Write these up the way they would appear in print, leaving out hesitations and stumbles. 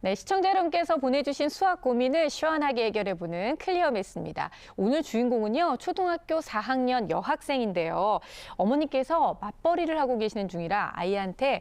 네, 시청자 여러분께서 보내주신 수학 고민을 시원하게 해결해보는 클리어 매스입니다. 오늘 주인공은요, 초등학교 4학년 여학생인데요. 어머니께서 맞벌이를 하고 계시는 중이라 아이한테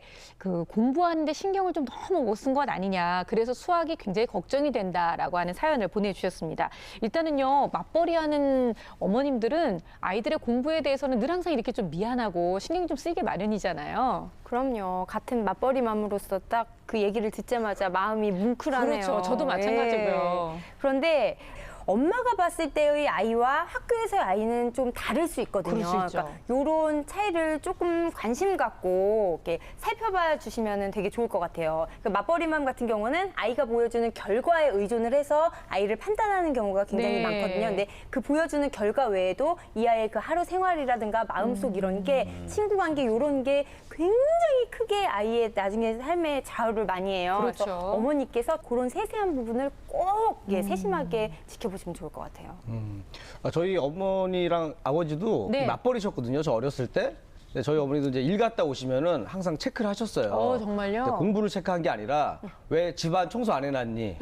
공부하는데 신경을 좀 너무 못 쓴 것 아니냐. 그래서 수학이 굉장히 걱정이 된다라고 하는 사연을 보내주셨습니다. 일단은요, 맞벌이하는 어머님들은 아이들의 공부에 대해서는 늘 항상 이렇게 좀 미안하고 신경 좀 쓰이게 마련이잖아요. 그럼요. 같은 맞벌이 맘으로서 딱 그 얘기를 듣자마자 마음이 뭉클하네요. 그렇죠. 저도 마찬가지고요. 예. 그런데 엄마가 봤을 때의 아이와 학교에서의 아이는 좀 다를 수 있거든요. 그럴 수 있죠. 이런 차이를 조금 관심 갖고 이렇게 살펴봐 주시면 되게 좋을 것 같아요. 맞벌이맘 같은 경우는 아이가 보여주는 결과에 의존을 해서 아이를 판단하는 경우가 굉장히 네. 많거든요. 근데 그 보여주는 결과 외에도 이 아이의 그 하루 생활이라든가 마음속 이런 게 친구 관계 이런 게 굉장히 크게 아이의 나중에 삶에 좌우를 많이 해요. 그렇죠. 그래서 어머니께서 그런 세세한 부분을 꼭 세심하게 지켜보시면 좋을 것 같아요. 저희 어머니랑 아버지도 네. 맞벌이셨거든요. 저 어렸을 때. 근데 저희 어머니도 이제 일 갔다 오시면은 항상 체크를 하셨어요. 정말요? 근데 공부를 체크한 게 아니라 왜 집안 청소 안 해놨니?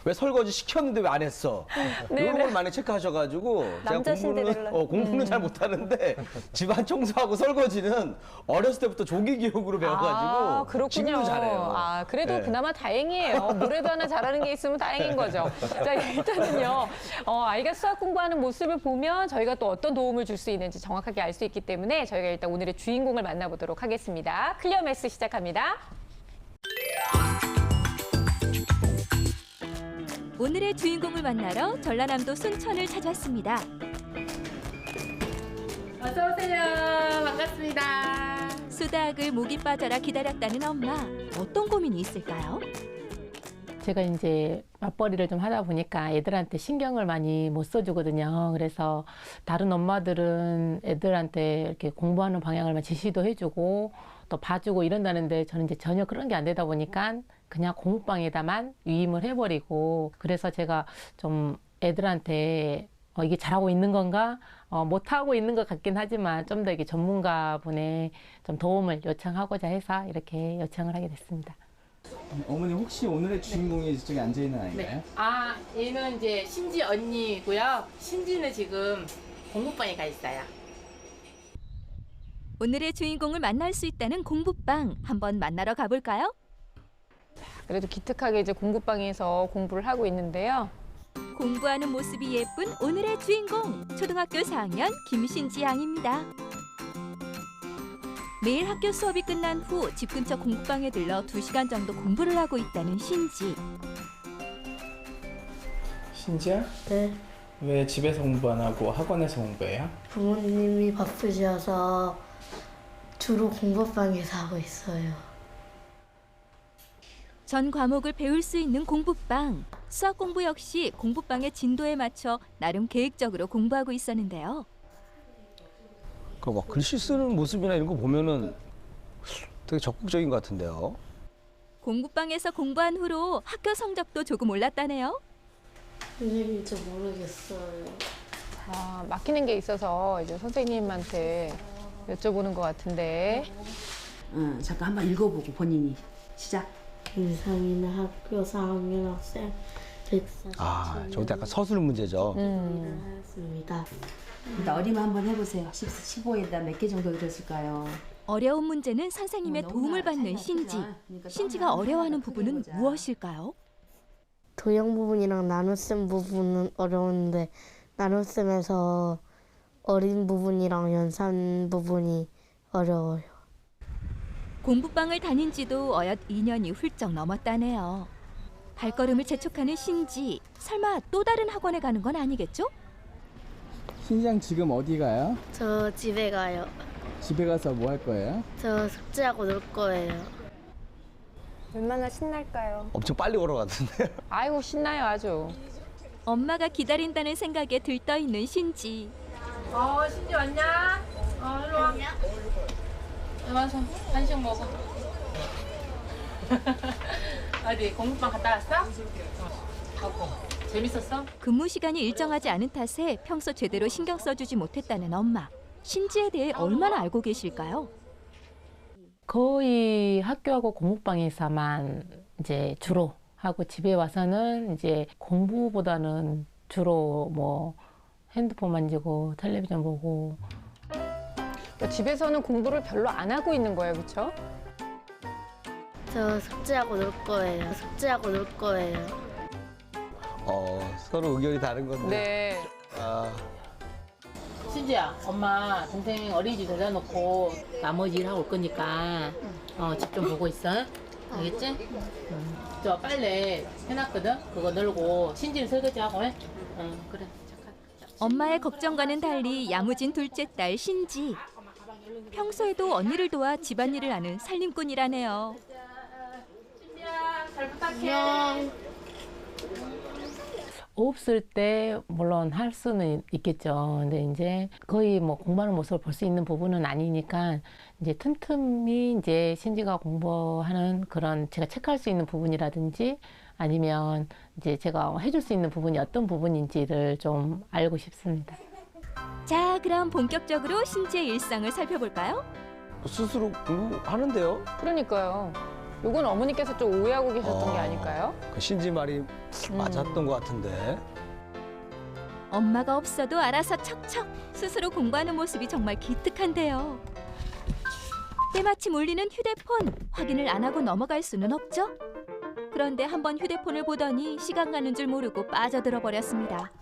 왜 설거지 시켰는데 왜 안 했어? 이런 걸 많이 체크하셔가지고 남자 신데렐라. 공부는 잘 못하는데 집안 청소하고 설거지는 어렸을 때부터 조기 교육으로 배워가지고 그렇군요. 지금도 잘해요. 그래도 네. 그나마 다행이에요. 뭐라도 하나 잘하는 게 있으면 다행인 거죠. 자, 일단은요. 아이가 수학 공부하는 모습을 보면 저희가 또 어떤 도움을 줄 수 있는지 정확하게 알 수 있기 때문에 저희가 일단 오늘의 주인공을 만나보도록 하겠습니다. 클리어 매스 시작합니다. 오늘의 주인공을 만나러 전라남도 순천을 찾았습니다. 어서 오세요. 반갑습니다. 수다학을 목이 빠져라 기다렸다는 엄마. 어떤 고민이 있을까요? 제가 이제 맞벌이를 좀 하다 보니까 애들한테 신경을 많이 못 써주거든요. 그래서 다른 엄마들은 애들한테 이렇게 공부하는 방향을 제시도 해주고 또 봐주고 이런다는데 저는 이제 전혀 그런 게 안 되다 보니까 그냥 공부방에다만 위임을 해버리고 그래서 제가 좀 애들한테 이게 잘하고 있는 건가? 못하고 있는 것 같긴 하지만 좀 더 이게 전문가분의 좀 도움을 요청하고자 해서 이렇게 요청을 하게 됐습니다. 어머니 혹시 오늘의 주인공이 저쪽에 앉아 있는 아이인가요? 얘는 이제 신지 언니고요. 신지는 지금 공부방에 가 있어요. 오늘의 주인공을 만날 수 있다는 공부방 한번 만나러 가볼까요? 그래도 기특하게 이제 공부방에서 공부를 하고 있는데요. 공부하는 모습이 예쁜 오늘의 주인공 초등학교 4학년 김신지 양입니다. 매일 학교 수업이 끝난 후 집 근처 공부방에 들러 2시간 정도 공부를 하고 있다는 신지. 신지야? 네, 왜 집에서 공부 안 하고 학원에서 공부해요? 부모님이 바쁘셔서 주로 공부방에서 하고 있어요. 전 과목을 배울 수 있는 공부방. 수학 공부 역시 공부방의 진도에 맞춰 나름 계획적으로 공부하고 있었는데요. 막 글씨 쓰는 모습이나 이런 거 보면은 되게 적극적인 것 같은데요. 공부방에서 공부한 후로 학교 성적도 조금 올랐다네요. 선생님인지 모르겠어요. 막히는 게 있어서 이제 선생님한테 여쭤보는 것 같은데. 잠깐 한번 읽어보고 본인이 시작. 김상희는 학교 4학년 학생 147년 저것도 약간 서술 문제죠. 하였습니다. 일단 어리면 한번 해보세요. 15에다 몇 개 정도 들었을까요? 어려운 문제는 선생님의 너무나 도움을 받는 차이가 신지. 크죠? 그러니까 신지가 처음에 어려워하는 하나하나 부분은 크게 보자. 무엇일까요? 도형 부분이랑 나눗셈 부분은 어려운데 나눗셈에서 어린 부분이랑 연산 부분이 어려워요. 공부방을 다닌 지도 어엿 2년이 훌쩍 넘었다네요. 발걸음을 재촉하는 신지. 설마 또 다른 학원에 가는 건 아니겠죠? 신지양 지금 어디 가요? 저 집에 가요. 집에 가서 뭐 할 거예요? 저 숙제하고 놀 거예요. 얼마나 신날까요? 엄청 빨리 걸어가던데. 아이고, 신나요, 아주. 엄마가 기다린다는 생각에 들떠있는 신지. 신지 왔냐? 일로 와. 와서 간식 먹어. 어디 공부방 갔다 왔어? 재밌었어? 근무 시간이 일정하지 않은 탓에 평소 제대로 신경 써주지 못했다는 엄마. 신지에 대해 얼마나 알고 계실까요? 거의 학교하고 공부방에서만 이제 주로 하고 집에 와서는 이제 공부보다는 주로 뭐 핸드폰 만지고 텔레비전 보고. 그러니까 집에서는 공부를 별로 안 하고 있는 거예요, 그렇죠? 저 숙제하고 놀 거예요. 숙제하고 놀 거예요. 서로 의견이 다른 건데. 네. 아, 신지야, 엄마 동생 어린이집 데려다 놓고 나머지 일하고 올 거니까 집 좀 보고 있어. 알겠지? 저 빨래 해놨거든? 그거 널고 신지는 설거지하고 해. 그래. 엄마의 걱정과는 달리 야무진 둘째 딸 신지. 평소에도 언니를 도와 집안일을 하는 살림꾼이라네요. 안녕. 없을 때 물론 할 수는 있겠죠. 근데 이제 거의 뭐 공부하는 모습을 볼 수 있는 부분은 아니니까 이제 틈틈이 이제 신지가 공부하는 그런 제가 체크할 수 있는 부분이라든지 아니면 이제 제가 해줄 수 있는 부분이 어떤 부분인지를 좀 알고 싶습니다. 자, 그럼 본격적으로 신지의 일상을 살펴볼까요? 스스로 공부하는데요? 그러니까요. 요건 어머니께서 좀 오해하고 계셨던 게 아닐까요? 그 신지 말이 맞았던 것 같은데. 엄마가 없어도 알아서 척척 스스로 공부하는 모습이 정말 기특한데요. 때마침 울리는 휴대폰 확인을 안 하고 넘어갈 수는 없죠. 그런데 한번 휴대폰을 보더니 시간 가는 줄 모르고 빠져들어 버렸습니다.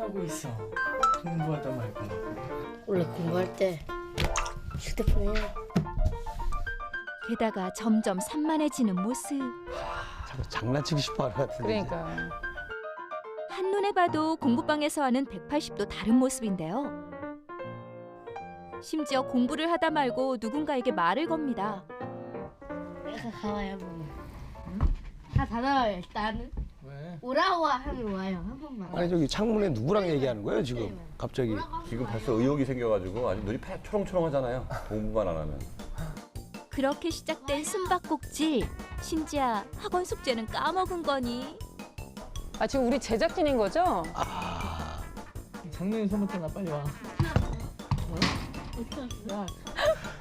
하고 있어. 공부하다 말고. 원래 공부할 때 휴대폰이요. 게다가 점점 산만해지는 모습. 자꾸 장난치고 싶어 하는 것 같은데. 그러니까요. 한눈에 봐도 공부방에서 하는 180도 다른 모습인데요. 심지어 공부를 하다 말고 누군가에게 말을 겁니다. 내가 가와요. 다 닫아요 일단은. 왜? 오라고 하면 와요 한 번만. 아니 저기 창문에 누구랑 얘기하는 거예요 지금? 갑자기. 지금 벌써 의욕이 생겨가지고 아주 눈이 초롱초롱하잖아요. 공부만 안 하면. 그렇게 시작된 숨바꼭질. 신지야, 학원 숙제는 까먹은 거니? 아, 지금 우리 제작진인 거죠? 장난이 서부터 나 빨리 와.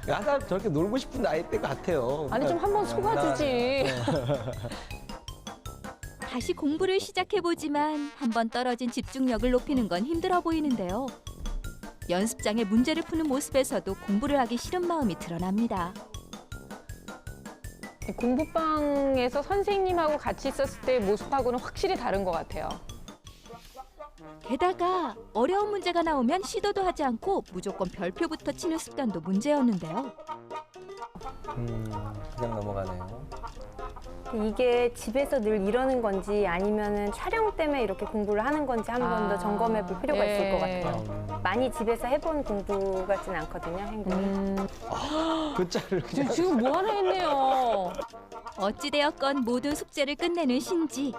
약간 저렇게 놀고 싶은 나이 때 같아요. 아니, 좀 한번 속아주지. 다시 공부를 시작해보지만 한번 떨어진 집중력을 높이는 건 힘들어 보이는데요. 연습장에 문제를 푸는 모습에서도 공부를 하기 싫은 마음이 드러납니다. 공부방에서 선생님하고 같이 있었을 때의 모습하고는 확실히 다른 것 같아요. 게다가 어려운 문제가 나오면 시도도 하지 않고 무조건 별표부터 치는 습관도 문제였는데요. 그냥 넘어가네요. 이게 집에서 늘 이러는 건지 아니면은 촬영 때문에 이렇게 공부를 하는 건지 한 번 더 점검해 볼 필요가 있을 것 같아요. 많이 집에서 해본 공부 같진 않거든요, 행동이. 그 짤을 그냥. 지금 뭐 하나 했네요. 어찌되었건 모든 숙제를 끝내는 신지.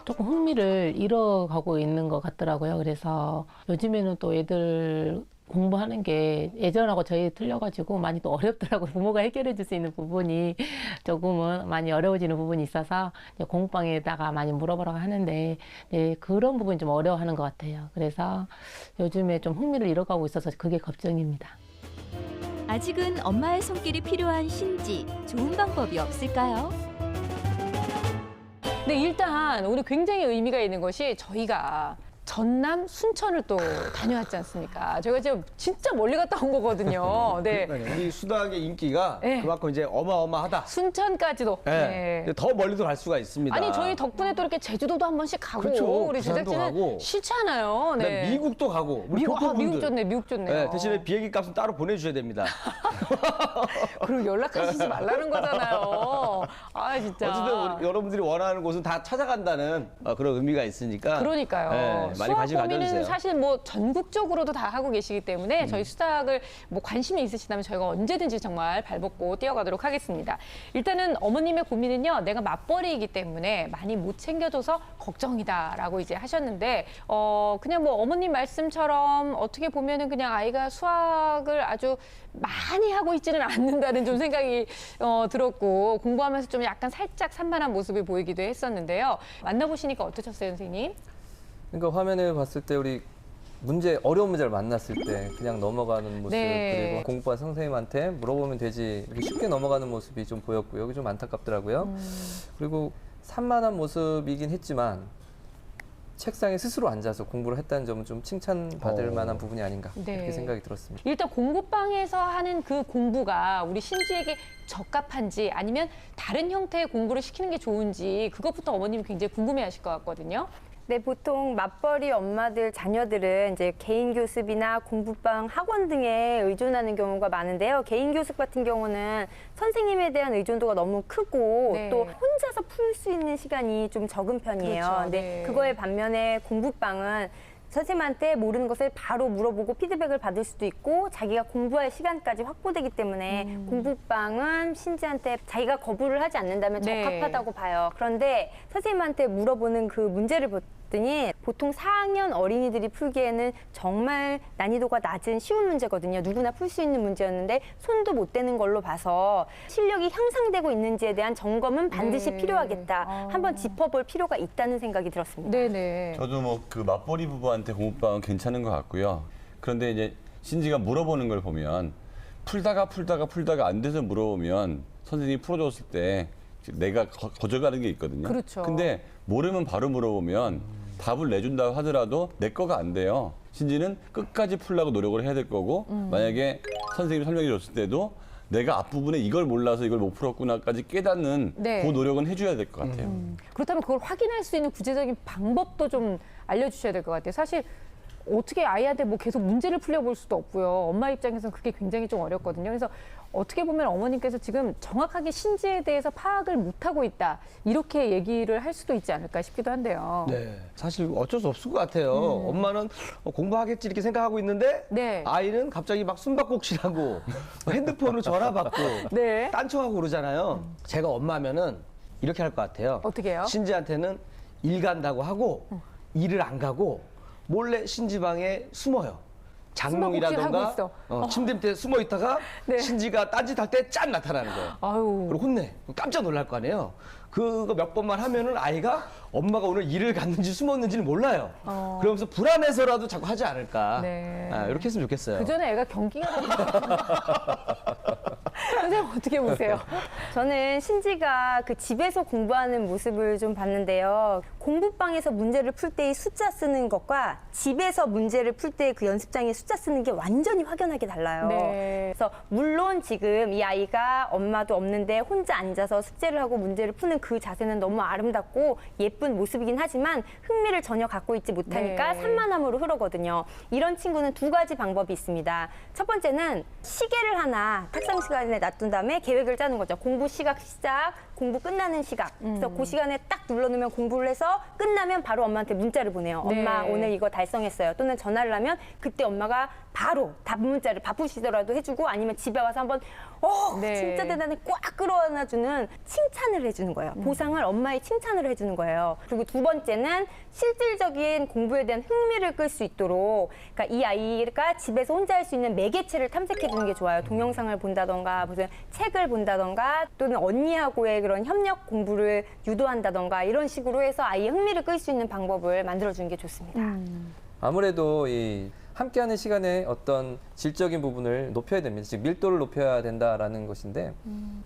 조금 흥미를 잃어가고 있는 것 같더라고요. 그래서 요즘에는 또 애들 공부하는 게 예전하고 저희 틀려가지고 많이 또 어렵더라고요. 부모가 해결해 줄 수 있는 부분이 조금은 많이 어려워지는 부분이 있어서 이제 공부방에다가 많이 물어보라고 하는데 네, 그런 부분이 좀 어려워하는 것 같아요. 그래서 요즘에 좀 흥미를 잃어가고 있어서 그게 걱정입니다. 아직은 엄마의 손길이 필요한 신지. 좋은 방법이 없을까요? 네, 일단 오늘 굉장히 의미가 있는 것이 저희가 전남 순천을 또 다녀왔지 않습니까? 저희가 지금 진짜 멀리 갔다 온 거거든요. 네. 우리 수학의 인기가 네. 그만큼 이제 어마어마하다. 순천까지도. 네. 근데 더 멀리도 갈 수가 있습니다. 아니, 저희 덕분에 또 이렇게 제주도도 한 번씩 가고 그렇죠. 우리 부산도 제작진은 가고. 싫잖아요. 그다음에 네. 미국도 가고. 우리 미국, 교포분들. 미국 좋네, 미국 좋네요. 네, 대신에 비행기 값은 따로 보내주셔야 됩니다. 그리고 연락하시지 말라는 거잖아요. 아, 진짜. 어쨌든 우리 여러분들이 원하는 곳은 다 찾아간다는 그런 의미가 있으니까. 그러니까요. 네, 많이 수학 관심 고민은 가져주세요. 사실 뭐 전국적으로도 다 하고 계시기 때문에 저희 수학을 뭐 관심이 있으시다면 저희가 언제든지 정말 발벗고 뛰어가도록 하겠습니다. 일단은 어머님의 고민은요, 내가 맞벌이이기 때문에 많이 못 챙겨줘서 걱정이다라고 이제 하셨는데, 그냥 뭐 어머님 말씀처럼 어떻게 보면은 그냥 아이가 수학을 아주 많이 하고 있지는 않는다는 좀 생각이 들었고, 공부하면서 좀 약간 살짝 산만한 모습을 보이기도 했었는데요. 만나보시니까 어떠셨어요, 선생님? 그러니까 화면을 봤을 때 우리 어려운 문제를 만났을 때 그냥 넘어가는 모습, 네. 그리고 공부한 선생님한테 물어보면 되지 이렇게 쉽게 넘어가는 모습이 좀 보였고요. 여기 좀 안타깝더라고요. 그리고 산만한 모습이긴 했지만 책상에 스스로 앉아서 공부를 했다는 점은 좀 칭찬받을 만한 부분이 아닌가 네. 이렇게 생각이 들었습니다. 일단 공부방에서 하는 그 공부가 우리 신지에게 적합한지 아니면 다른 형태의 공부를 시키는 게 좋은지 그것부터 어머님이 굉장히 궁금해하실 것 같거든요. 네, 보통 맞벌이 엄마들 자녀들은 이제 개인 교습이나 공부방, 학원 등에 의존하는 경우가 많은데요. 개인 교습 같은 경우는 선생님에 대한 의존도가 너무 크고 네. 또 혼자서 풀 수 있는 시간이 좀 적은 편이에요. 그렇죠. 근데 네. 그거에 반면에 공부방은 선생님한테 모르는 것을 바로 물어보고 피드백을 받을 수도 있고 자기가 공부할 시간까지 확보되기 때문에 공부방은 신지한테 자기가 거부를 하지 않는다면 네. 적합하다고 봐요. 그런데 선생님한테 물어보는 그 문제를 봤더니 보통 4학년 어린이들이 풀기에는 정말 난이도가 낮은 쉬운 문제거든요. 누구나 풀 수 있는 문제였는데 손도 못 대는 걸로 봐서 실력이 향상되고 있는지에 대한 점검은 반드시 네. 필요하겠다. 한번 짚어볼 필요가 있다는 생각이 들었습니다. 네네. 저도 뭐 그 맞벌이 부부한테 공부방은 괜찮은 것 같고요. 그런데 이제 신지가 물어보는 걸 보면 풀다가 안 돼서 물어보면 선생님이 풀어줬을 때 내가 거절하는 게 있거든요. 그렇죠. 근데 모르면 바로 물어보면 답을 내준다 하더라도 내 거가 안 돼요. 신지는 끝까지 풀려고 노력을 해야 될 거고 만약에 선생님이 설명해 줬을 때도 내가 앞부분에 이걸 몰라서 이걸 못 풀었구나까지 깨닫는 네. 그 노력은 해줘야 될 것 같아요. 그렇다면 그걸 확인할 수 있는 구체적인 방법도 좀 알려주셔야 될 것 같아요. 사실 어떻게 아이한테 뭐 계속 문제를 풀려볼 수도 없고요. 엄마 입장에서는 그게 굉장히 좀 어렵거든요. 그래서 어떻게 보면 어머님께서 지금 정확하게 신지에 대해서 파악을 못하고 있다. 이렇게 얘기를 할 수도 있지 않을까 싶기도 한데요. 네, 사실 어쩔 수 없을 것 같아요. 엄마는 공부하겠지 이렇게 생각하고 있는데 네. 아이는 갑자기 막 숨바꼭질하고 핸드폰으로 전화 받고 네. 딴청하고 그러잖아요. 제가 엄마면은 이렇게 할 것 같아요. 어떻게 해요? 신지한테는 일 간다고 하고 일을 안 가고 몰래 신지 방에 숨어요. 장롱이라던가 숨어꼭질 하고 있어. 침대 밑에 숨어 있다가 네. 신지가 딴짓할 때 짠 나타나는 거예요. 아유. 그리고 혼내. 깜짝 놀랄 거 아니에요. 그거 몇 번만 하면은 아이가 엄마가 오늘 일을 갔는지 숨었는지는 몰라요. 그러면서 불안해서라도 자꾸 하지 않을까. 네. 이렇게 했으면 좋겠어요. 그 전에 애가 경기가 선생님 어떻게 보세요? 저는 신지가 그 집에서 공부하는 모습을 좀 봤는데요. 공부방에서 문제를 풀 때의 숫자 쓰는 것과 집에서 문제를 풀 때 그 연습장에 숫자 쓰는 게 완전히 확연하게 달라요. 네. 그래서 물론 지금 이 아이가 엄마도 없는데 혼자 앉아서 숙제를 하고 문제를 푸는 그 자세는 너무 아름답고 예쁜 모습이긴 하지만 흥미를 전혀 갖고 있지 못하니까 네. 산만함으로 흐르거든요. 이런 친구는 두 가지 방법이 있습니다. 첫 번째는 시계를 하나 탁상 시간에 놔둔 다음에 계획을 짜는 거죠. 공부 시각 시작, 공부 끝나는 시각. 그래서 그 시간에 딱 눌러놓으면 공부를 해서 끝나면 바로 엄마한테 문자를 보내요. 네. 엄마 오늘 이거 달성했어요. 또는 전화를 하면 그때 엄마가 바로 답 문자를 바쁘시더라도 해주고 아니면 집에 와서 한번 네. 진짜 대단해 꽉 끌어안아주는 칭찬을 해주는 거예요. 보상을 엄마의 칭찬으로 해주는 거예요. 그리고 두 번째는 실질적인 공부에 대한 흥미를 끌 수 있도록 그러니까 이 아이가 집에서 혼자 할 수 있는 매개체를 탐색해주는 게 좋아요. 동영상을 본다던가 무슨 책을 본다던가 또는 언니하고의 그런 협력 공부를 유도한다던가 이런 식으로 해서 아이의 흥미를 끌 수 있는 방법을 만들어주는 게 좋습니다. 아무래도 이 함께하는 시간에 어떤 질적인 부분을 높여야 됩니다. 즉 밀도를 높여야 된다라는 것인데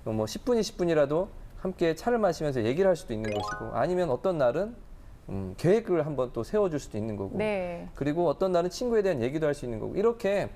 뭐 10분이 10분이라도 함께 차를 마시면서 얘기를 할 수도 있는 것이고 아니면 어떤 날은 계획을 한번 또 세워줄 수도 있는 거고 네. 그리고 어떤 날은 친구에 대한 얘기도 할 수 있는 거고 이렇게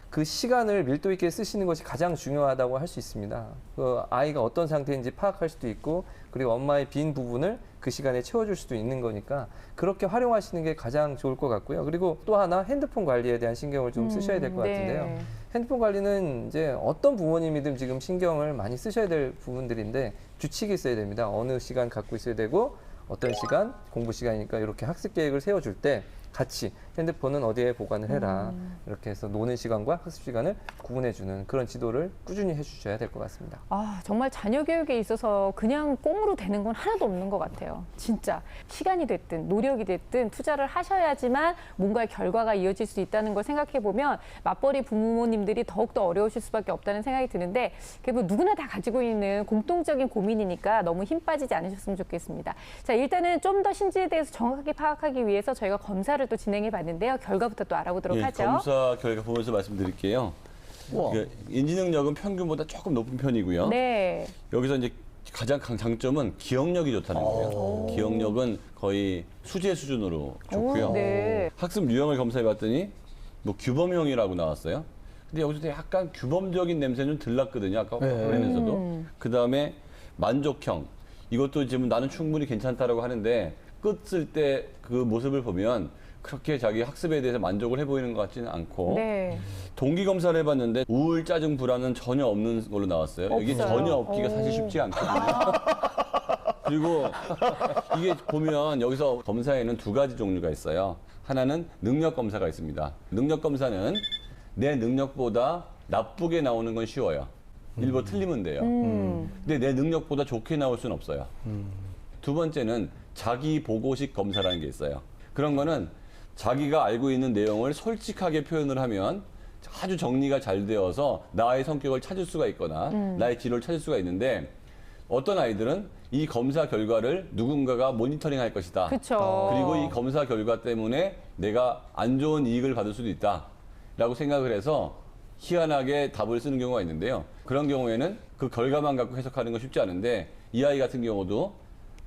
그 시간을 밀도 있게 쓰시는 것이 가장 중요하다고 할 수 있습니다. 그 아이가 어떤 상태인지 파악할 수도 있고 그리고 엄마의 빈 부분을 그 시간에 채워줄 수도 있는 거니까 그렇게 활용하시는 게 가장 좋을 것 같고요. 그리고 또 하나 핸드폰 관리에 대한 신경을 좀 쓰셔야 될 것 네. 같은데요. 핸드폰 관리는 이제 어떤 부모님이든 지금 신경을 많이 쓰셔야 될 부분들인데 규칙이 있어야 됩니다. 어느 시간 갖고 있어야 되고 어떤 시간, 공부 시간이니까 이렇게 학습 계획을 세워줄 때 같이 핸드폰은 어디에 보관을 해라. 이렇게 해서 노는 시간과 학습 시간을 구분해주는 그런 지도를 꾸준히 해주셔야 될 것 같습니다. 아, 정말 자녀 교육에 있어서 그냥 꽁으로 되는 건 하나도 없는 것 같아요. 진짜 시간이 됐든 노력이 됐든 투자를 하셔야지만 뭔가의 결과가 이어질 수 있다는 걸 생각해 보면 맞벌이 부모님들이 더욱더 어려우실 수밖에 없다는 생각이 드는데 그게 뭐 누구나 다 가지고 있는 공통적인 고민이니까 너무 힘 빠지지 않으셨으면 좋겠습니다. 자, 일단은 좀 더 신지에 대해서 정확하게 파악하기 위해서 저희가 검사를 또 진행해 봤는데요. 결과부터 또 알아보도록 예, 하죠. 검사 결과 보면서 말씀드릴게요. 우와. 인지 능력은 평균보다 조금 높은 편이고요. 네. 여기서 이제 가장 장점은 기억력이 좋다는 거예요. 기억력은 거의 수제 수준으로 좋고요. 네. 학습 유형을 검사해봤더니 뭐 규범형이라고 나왔어요. 근데 여기서 약간 규범적인 냄새는 좀 들났거든요. 아까 화면에서도. 그 다음에 만족형. 이것도 지금 나는 충분히 괜찮다라고 하는데 끝 쓸 때 그 모습을 보면 그렇게 자기 학습에 대해서 만족을 해 보이는 것 같지는 않고 네. 동기 검사를 해봤는데 우울, 짜증, 불안은 전혀 없는 걸로 나왔어요. 이게 없어요. 전혀 없기가 사실 쉽지 않거든요. 그리고 이게 보면 여기서 검사에는 두 가지 종류가 있어요. 하나는 능력 검사가 있습니다. 능력 검사는 내 능력보다 나쁘게 나오는 건 쉬워요. 일부 틀리면 돼요. 근데 내 능력보다 좋게 나올 수는 없어요. 두 번째는 자기 보고식 검사라는 게 있어요. 그런 거는 자기가 알고 있는 내용을 솔직하게 표현을 하면 아주 정리가 잘 되어서 나의 성격을 찾을 수가 있거나 나의 진로를 찾을 수가 있는데 어떤 아이들은 이 검사 결과를 누군가가 모니터링 할 것이다. 그쵸. 그리고 이 검사 결과 때문에 내가 안 좋은 이익을 받을 수도 있다. 라고 생각을 해서 희한하게 답을 쓰는 경우가 있는데요. 그런 경우에는 그 결과만 갖고 해석하는 건 쉽지 않은데 이 아이 같은 경우도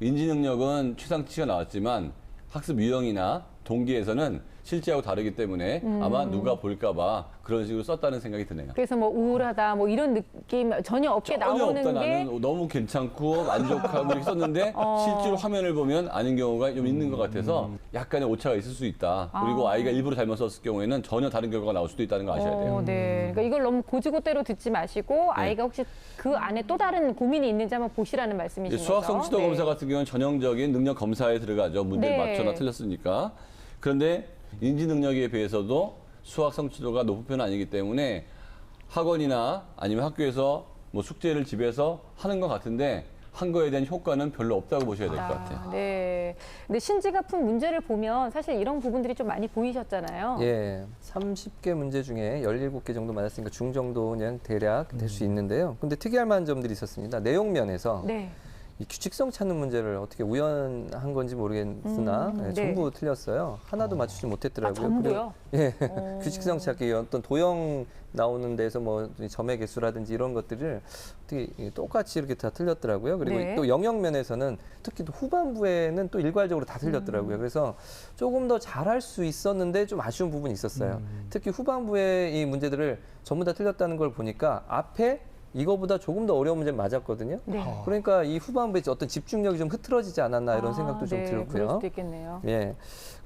인지 능력은 최상치가 나왔지만 학습 유형이나 동기에서는 실제하고 다르기 때문에 아마 누가 볼까봐 그런 식으로 썼다는 생각이 드네요. 그래서 뭐 우울하다 뭐 이런 느낌 전혀 없게 전혀 나오는 없다. 게 나는 너무 괜찮고 만족하고 이렇게 썼는데 실제로 화면을 보면 아닌 경우가 좀 있는 것 같아서 약간의 오차가 있을 수 있다. 그리고 아이가 일부러 잘못 썼을 경우에는 전혀 다른 결과가 나올 수도 있다는 거 아셔야 돼요. 네. 그러니까 이걸 너무 고지고대로 듣지 마시고 아이가 혹시 그 안에 또 다른 고민이 있는지 한번 보시라는 말씀이신 거죠. 수학 성취도 네. 검사 같은 경우는 전형적인 능력 검사에 들어가죠. 문제를 네. 맞춰나 틀렸으니까. 그런데 인지 능력에 비해서도 수학 성취도가 높은 편은 아니기 때문에 학원이나 아니면 학교에서 뭐 숙제를 집에서 하는 것 같은데 한 거에 대한 효과는 별로 없다고 보셔야 될 것 같아요. 네. 근데 신지가 푼 문제를 보면 사실 이런 부분들이 좀 많이 보이셨잖아요. 예, 30개 문제 중에 17개 정도 맞았으니까 중 정도는 대략 될 수 있는데요. 근데 특이할 만한 점들이 있었습니다. 내용 면에서 네. 이 규칙성 찾는 문제를 어떻게 우연한 건지 모르겠으나 네. 전부 틀렸어요. 하나도 맞추지 못했더라고요. 전부요? 예, 규칙성 찾기 어떤 도형 나오는 데서 뭐 점의 개수라든지 이런 것들을 어떻게 똑같이 이렇게 다 틀렸더라고요. 그리고 네. 또 영역 면에서는 특히 또 후반부에는 또 일괄적으로 다 틀렸더라고요. 그래서 조금 더 잘할 수 있었는데 좀 아쉬운 부분이 있었어요. 특히 후반부에 이 문제들을 전부 다 틀렸다는 걸 보니까 앞에 이거보다 조금 더 어려운 문제 맞았거든요. 네. 그러니까 이 후반부에 어떤 집중력이 좀 흐트러지지 않았나 이런 생각도 좀 네. 들고요. 그럴 수도 있겠네요. 예.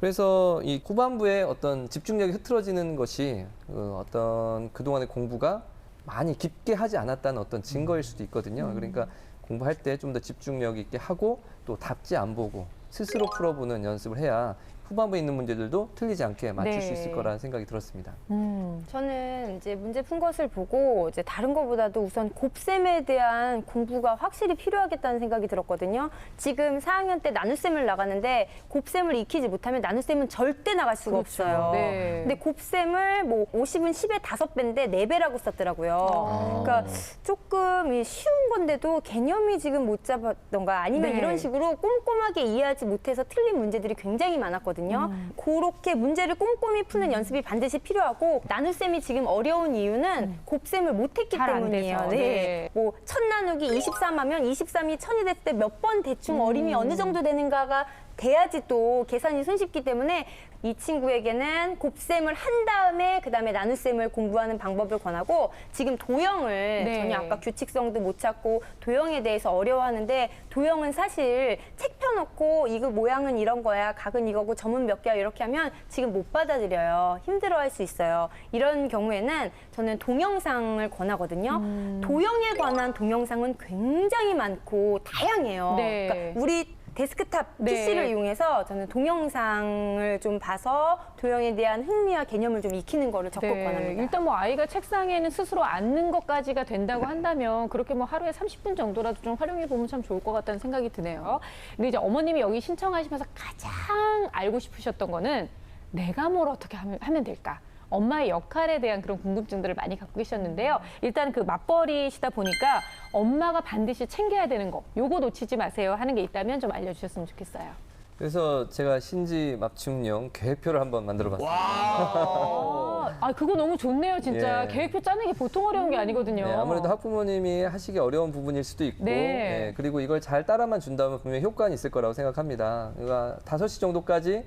그래서 이 후반부에 어떤 집중력이 흐트러지는 것이 어떤 그동안의 공부가 많이 깊게 하지 않았다는 어떤 증거일 수도 있거든요. 그러니까 공부할 때 좀 더 집중력 있게 하고 또 답지 안 보고 스스로 풀어보는 연습을 해야 후반부에 있는 문제들도 틀리지 않게 맞출 수 있을 거라는 생각이 들었습니다. 저는 이제 문제 푼 것을 보고 이제 다른 것보다도 우선 곱셈에 대한 공부가 확실히 필요하겠다는 생각이 들었거든요. 지금 4학년 때 나눗셈을 나가는데 곱셈을 익히지 못하면 나눗셈은 절대 나갈 수가 없어요. 네. 근데 곱셈을 뭐 50은 10의 5배인데 4배라고 썼더라고요. 그러니까 조금 이 쉬운 건데도 개념이 지금 못 잡았던가 아니면 네. 이런 식으로 꼼꼼하게 이해하지 못해서 틀린 문제들이 굉장히 많았거든요. 그렇게 문제를 꼼꼼히 푸는 연습이 반드시 필요하고 나눗셈이 지금 어려운 이유는 곱셈을 못했기 잘안 때문이에요. 돼서. 네. 네. 뭐 1000 나누기 23 하면 23이 1000이 됐을 때 몇 번 대충 어림이 어느 정도 되는가가 돼야지 또 계산이 손쉽기 때문에 이 친구에게는 곱셈을 한 다음에 그다음에 나눗셈을 공부하는 방법을 권하고 지금 도형을 네. 전혀 아까 규칙성도 못 찾고 도형에 대해서 어려워하는데 도형은 사실 책 펴놓고 이거 모양은 이런 거야 각은 이거고 점은 몇 개야 이렇게 하면 지금 못 받아들여요. 힘들어할 수 있어요. 이런 경우에는 저는 동영상을 권하거든요. 도형에 관한 동영상은 굉장히 많고 다양해요. 네. 그러니까 우리 데스크탑 네. PC를 이용해서 저는 동영상을 좀 봐서 도형에 대한 흥미와 개념을 좀 익히는 거를 적극 권합니다. 일단 뭐 아이가 책상에는 스스로 앉는 것까지가 된다고 한다면 그렇게 뭐 하루에 30분 정도라도 좀 활용해 보면 참 좋을 것 같다는 생각이 드네요. 근데 이제 어머님이 여기 신청하시면서 가장 알고 싶으셨던 거는 내가 뭘 어떻게 하면 될까? 엄마의 역할에 대한 그런 궁금증들을 많이 갖고 계셨는데요. 일단 그 맞벌이시다 보니까 엄마가 반드시 챙겨야 되는 거, 요거 놓치지 마세요 하는 게 있다면 좀 알려주셨으면 좋겠어요. 그래서 제가 신지 맞춤용 계획표를 한번 만들어봤습니다. 아, 그거 너무 좋네요, 진짜. 예. 계획표 짜는 게 보통 어려운 게 아니거든요. 네, 아무래도 학부모님이 하시기 어려운 부분일 수도 있고, 네. 네, 그리고 이걸 잘 따라만 준다면 분명히 효과는 있을 거라고 생각합니다. 그러니까 5시 정도까지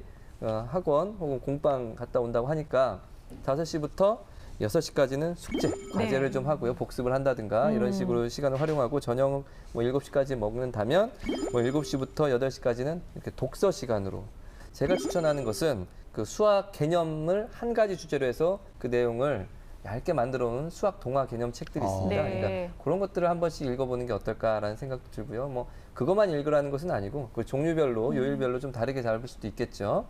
학원 혹은 공방 갔다 온다고 하니까 5시부터 6시까지는 숙제, 과제를 네. 좀 하고요. 복습을 한다든가 이런 식으로 시간을 활용하고 저녁 뭐 7시까지 먹는다면 뭐 7시부터 8시까지는 이렇게 독서 시간으로. 제가 추천하는 것은 그 수학 개념을 한 가지 주제로 해서 그 내용을 얇게 만들어 놓은 수학 동화 개념 책들이 있습니다. 네. 그러니까 그런 것들을 한 번씩 읽어보는 게 어떨까라는 생각도 들고요. 뭐 그것만 읽으라는 것은 아니고 그 종류별로 요일별로 좀 다르게 잡을 수도 있겠죠.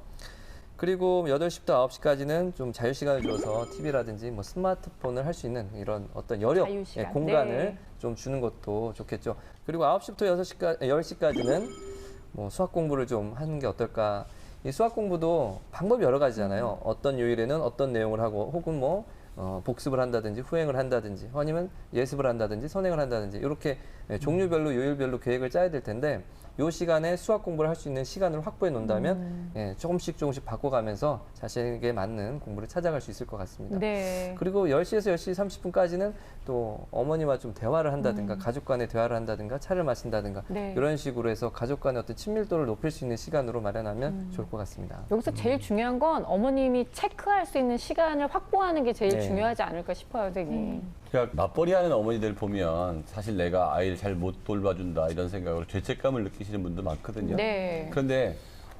그리고 8시부터 9시까지는 좀 자유 시간을 줘서 TV라든지 뭐 스마트폰을 할 수 있는 이런 어떤 여력, 자유시간. 공간을 네. 좀 주는 것도 좋겠죠. 그리고 9시부터 10시까지는 뭐 수학 공부를 좀 하는 게 어떨까. 이 수학 공부도 방법이 여러 가지잖아요. 어떤 요일에는 어떤 내용을 하고 혹은 뭐 복습을 한다든지 후행을 한다든지 아니면 예습을 한다든지 선행을 한다든지 이렇게 종류별로 요일별로 계획을 짜야 될 텐데 이 시간에 수학 공부를 할 수 있는 시간을 확보해 놓는다면 조금씩 바꿔가면서 자신에게 맞는 공부를 찾아갈 수 있을 것 같습니다. 네. 그리고 10시에서 10시 30분까지는 또 어머니와 좀 대화를 한다든가 가족 간의 대화를 한다든가 차를 마신다든가 네. 이런 식으로 해서 가족 간의 어떤 친밀도를 높일 수 있는 시간으로 마련하면 좋을 것 같습니다. 여기서 제일 중요한 건 어머님이 체크할 수 있는 시간을 확보하는 게 제일 네. 중요하지 않을까 싶어요, 선생님. 그러니까 맞벌이 하는 어머니들 보면 사실 내가 아이를 잘 못 돌봐준다 이런 생각으로 죄책감을 느끼시는 분도 많거든요. 네. 그런데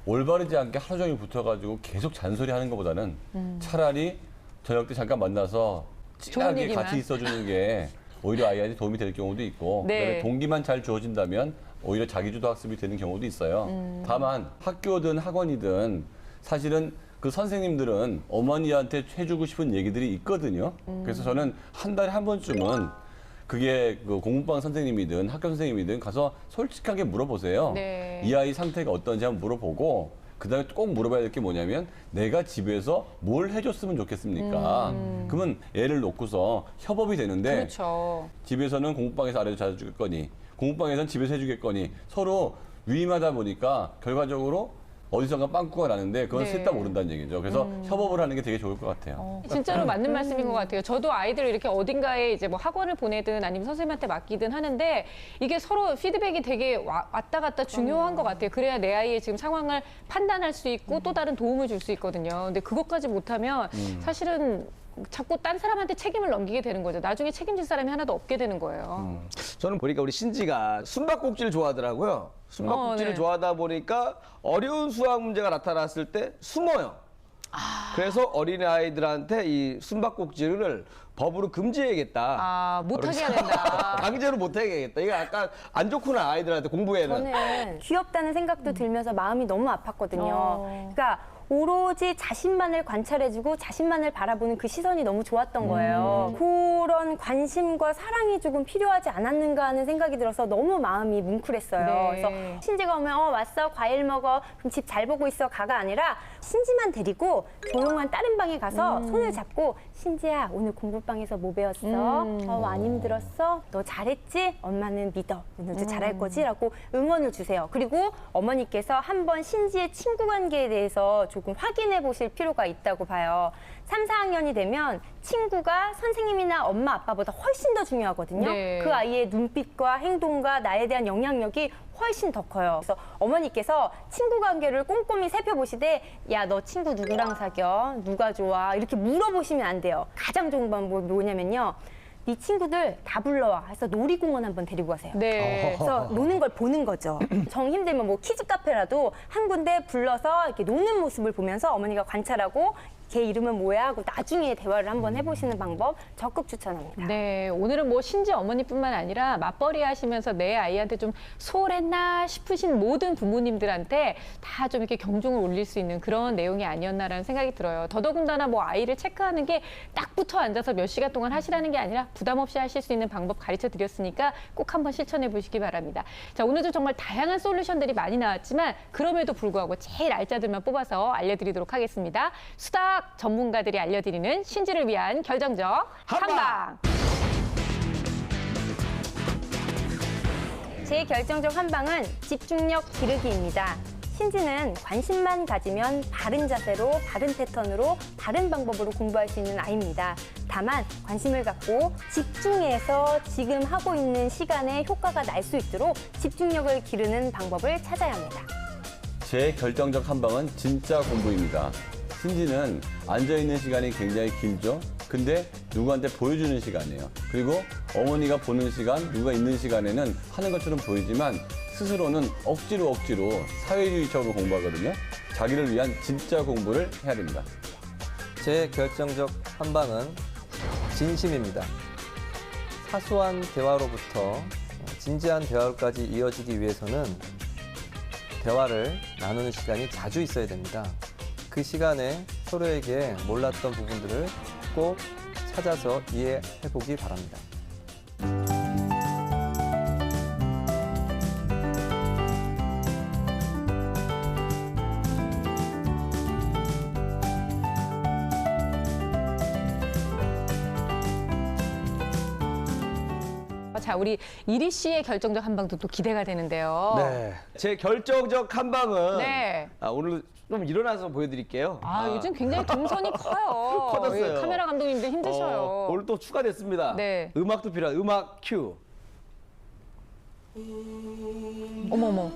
올바르지 않게 하루 종일 붙어가지고 계속 잔소리하는 것보다는 차라리 저녁 때 잠깐 만나서 친하게 얘기만. 같이 있어주는 게 오히려 아이한테 도움이 될 경우도 있고 네. 그다음에 동기만 잘 주어진다면 오히려 자기주도 학습이 되는 경우도 있어요. 다만 학교든 학원이든 사실은 그 선생님들은 어머니한테 해주고 싶은 얘기들이 있거든요. 그래서 저는 한 달에 한 번쯤은 그게 그 공부방 선생님이든 학교 선생님이든 가서 솔직하게 물어보세요. 네. 이 아이 상태가 어떤지 한번 물어보고 그다음에 꼭 물어봐야 될 게 뭐냐면 내가 집에서 뭘 해줬으면 좋겠습니까? 그러면 애를 놓고서 협업이 되는데 그렇죠. 집에서는 공부방에서 아래도 잘해주겠거니 공부방에서는 집에서 해주겠거니 서로 위임하다 보니까 결과적으로 어디선가 빵꾸가 나는데 그건 네. 셋 다 모른다는 얘기죠. 그래서 협업을 하는 게 되게 좋을 것 같아요. 진짜로 맞는 말씀인 것 같아요. 저도 아이들을 이렇게 어딘가에 이제 뭐 학원을 보내든 아니면 선생님한테 맡기든 하는데 이게 서로 피드백이 되게 왔다 갔다 중요한 것 같아요. 그래야 내 아이의 지금 상황을 판단할 수 있고 또 다른 도움을 줄 수 있거든요. 근데 그것까지 못하면 사실은 자꾸 딴 사람한테 책임을 넘기게 되는 거죠. 나중에 책임질 사람이 하나도 없게 되는 거예요. 저는 보니까 우리 신지가 숨바꼭질을 좋아하더라고요. 숨바꼭질을 네. 좋아하다 보니까 어려운 수학 문제가 나타났을 때 숨어요. 그래서 어린이 아이들한테 이 숨바꼭질을 법으로 금지해야겠다. 아, 못하게 해야 된다. 강제로 못하게 해야겠다. 이거 약간 안 좋구나 아이들한테 공부에는. 저는 귀엽다는 생각도 들면서 마음이 너무 아팠거든요. 그러니까 오로지 자신만을 관찰해주고 자신만을 바라보는 그 시선이 너무 좋았던 거예요. 그런 관심과 사랑이 조금 필요하지 않았는가 하는 생각이 들어서 너무 마음이 뭉클했어요. 네. 그래서 신지가 오면 왔어 과일 먹어 그럼 집 잘 보고 있어 가가 아니라 신지만 데리고 조용한 다른 방에 가서 손을 잡고 신지야 오늘 공부방에서 뭐 배웠어? 많이 힘들었어? 너 잘했지? 엄마는 믿어. 오늘도 잘할 거지? 라고 응원을 주세요. 그리고 어머니께서 한번 신지의 친구 관계에 대해서 조금 확인해 보실 필요가 있다고 봐요. 3, 4학년이 되면 친구가 선생님이나 엄마, 아빠보다 훨씬 더 중요하거든요. 네. 그 아이의 눈빛과 행동과 나에 대한 영향력이 훨씬 더 커요. 그래서 어머니께서 친구 관계를 꼼꼼히 살펴보시되 야, 너 친구 누구랑 사겨? 누가 좋아? 이렇게 물어보시면 안 돼요. 가장 좋은 방법이 뭐냐면요. 네 친구들 다 불러와 해서 놀이공원 한번 데리고 가세요. 네. 그래서 노는 걸 보는 거죠. 정 힘들면 뭐 키즈 카페라도 한 군데 불러서 이렇게 노는 모습을 보면서 어머니가 관찰하고 걔 이름은 뭐야 하고 나중에 대화를 한번 해보시는 방법 적극 추천합니다. 네, 오늘은 뭐 신지 어머니뿐만 아니라 맞벌이 하시면서 내 아이한테 좀 소홀했나 싶으신 모든 부모님들한테 다 좀 이렇게 경종을 울릴 수 있는 그런 내용이 아니었나라는 생각이 들어요. 더더군다나 뭐 아이를 체크하는 게 딱 붙어 앉아서 몇 시간 동안 하시라는 게 아니라 부담 없이 하실 수 있는 방법 가르쳐 드렸으니까 꼭 한번 실천해 보시기 바랍니다. 자, 오늘도 정말 다양한 솔루션들이 많이 나왔지만 그럼에도 불구하고 제일 알짜들만 뽑아서 알려드리도록 하겠습니다. 수다 전문가들이 알려드리는 신지를 위한 결정적 한방. 제 결정적 한방은 집중력 기르기입니다. 신지는 관심만 가지면 바른 자세로, 바른 패턴으로, 바른 방법으로 공부할 수 있는 아이입니다. 다만 관심을 갖고 집중해서 지금 하고 있는 시간에 효과가 날 수 있도록 집중력을 기르는 방법을 찾아야 합니다. 제 결정적 한 방은 진짜 공부입니다. 신지는 앉아있는 시간이 굉장히 길죠. 근데 누구한테 보여주는 시간이에요. 그리고 어머니가 보는 시간, 누가 있는 시간에는 하는 것처럼 보이지만 스스로는 억지로 사회주의적으로 공부하거든요. 자기를 위한 진짜 공부를 해야 됩니다. 제 결정적 한 방은 진심입니다. 사소한 대화로부터 진지한 대화로까지 이어지기 위해서는 대화를 나누는 시간이 자주 있어야 됩니다. 그 시간에 서로에게 몰랐던 부분들을 꼭 찾아서 이해해보기 바랍니다. 자, 우리 이리 씨의 결정적 한 방도 또 기대가 되는데요. 네. 제 결정적 한 방은 네. 오늘 좀 일어나서 보여드릴게요. 요즘 굉장히 동선이 커요. 커졌어요. 예, 카메라 감독님들 힘드셔요. 오늘 또 추가됐습니다. 네. 음악도 필요한 음악 큐. 어머머.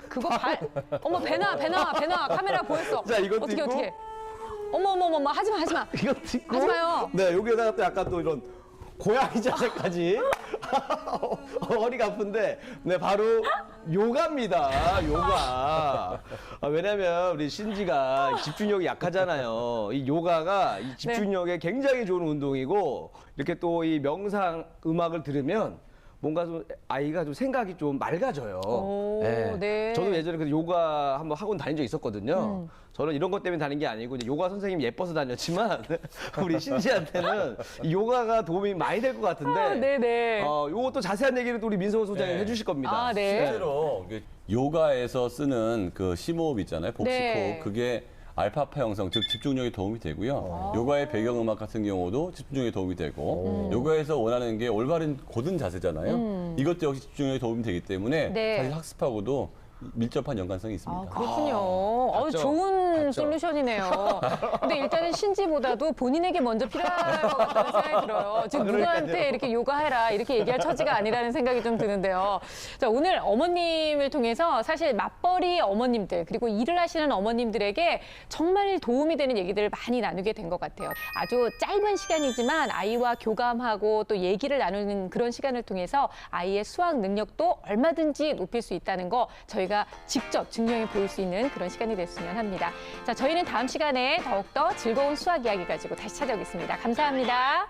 그거 어머, 배나. 카메라 보였어. 자, 이것도 어떻게, 있고. 어떻게. 어머, 하지 마. 이것도 있고. 하지 마요. 네, 여기에다가 또 약간 또 이런 고양이 자세까지. 허리가 아픈데, 네, 바로 요가입니다. 요가. 왜냐면 우리 신지가 집중력이 약하잖아요. 이 요가가 이 집중력에 굉장히 좋은 운동이고, 이렇게 또 이 명상 음악을 들으면 뭔가 좀 아이가 좀 생각이 좀 맑아져요. 오, 네. 저도 예전에 그 요가 한번 학원 다닌 적 있었거든요. 저는 이런 것 때문에 다닌 게 아니고 이제 요가 선생님이 예뻐서 다녔지만 우리 신지한테는 이 요가가 도움이 많이 될 것 같은데. 네네. 요것도 자세한 얘기를 또 우리 민성호 소장님 해주실 겁니다. 네. 실제로 요가에서 쓰는 그 심호흡 있잖아요. 복식호흡. 네. 그게 알파파 형성, 즉 집중력에 도움이 되고요. 요가의 배경음악 같은 경우도 집중력에 도움이 되고 요가에서 원하는 게 올바른 고든 자세잖아요. 이것도 역시 집중력에 도움이 되기 때문에 네. 사실 학습하고도 밀접한 연관성이 있습니다. 그렇군요. 봤죠? 좋은 봤죠? 솔루션이네요. 근데 일단은 신지보다도 본인에게 먼저 필요할 것 같다는 생각이 들어요. 지금 누구한테 이렇게 요가해라 이렇게 얘기할 처지가 아니라는 생각이 좀 드는데요. 자, 오늘 어머님을 통해서 사실 맞벌이 어머님들 그리고 일을 하시는 어머님들에게 정말 도움이 되는 얘기들을 많이 나누게 된 것 같아요. 아주 짧은 시간이지만 아이와 교감하고 또 얘기를 나누는 그런 시간을 통해서 아이의 수학 능력도 얼마든지 높일 수 있다는 거 저희가 직접 증명해 보일 수 있는 그런 시간이 됐으면 합니다. 자, 저희는 다음 시간에 더욱더 즐거운 수학 이야기 가지고 다시 찾아오겠습니다. 감사합니다.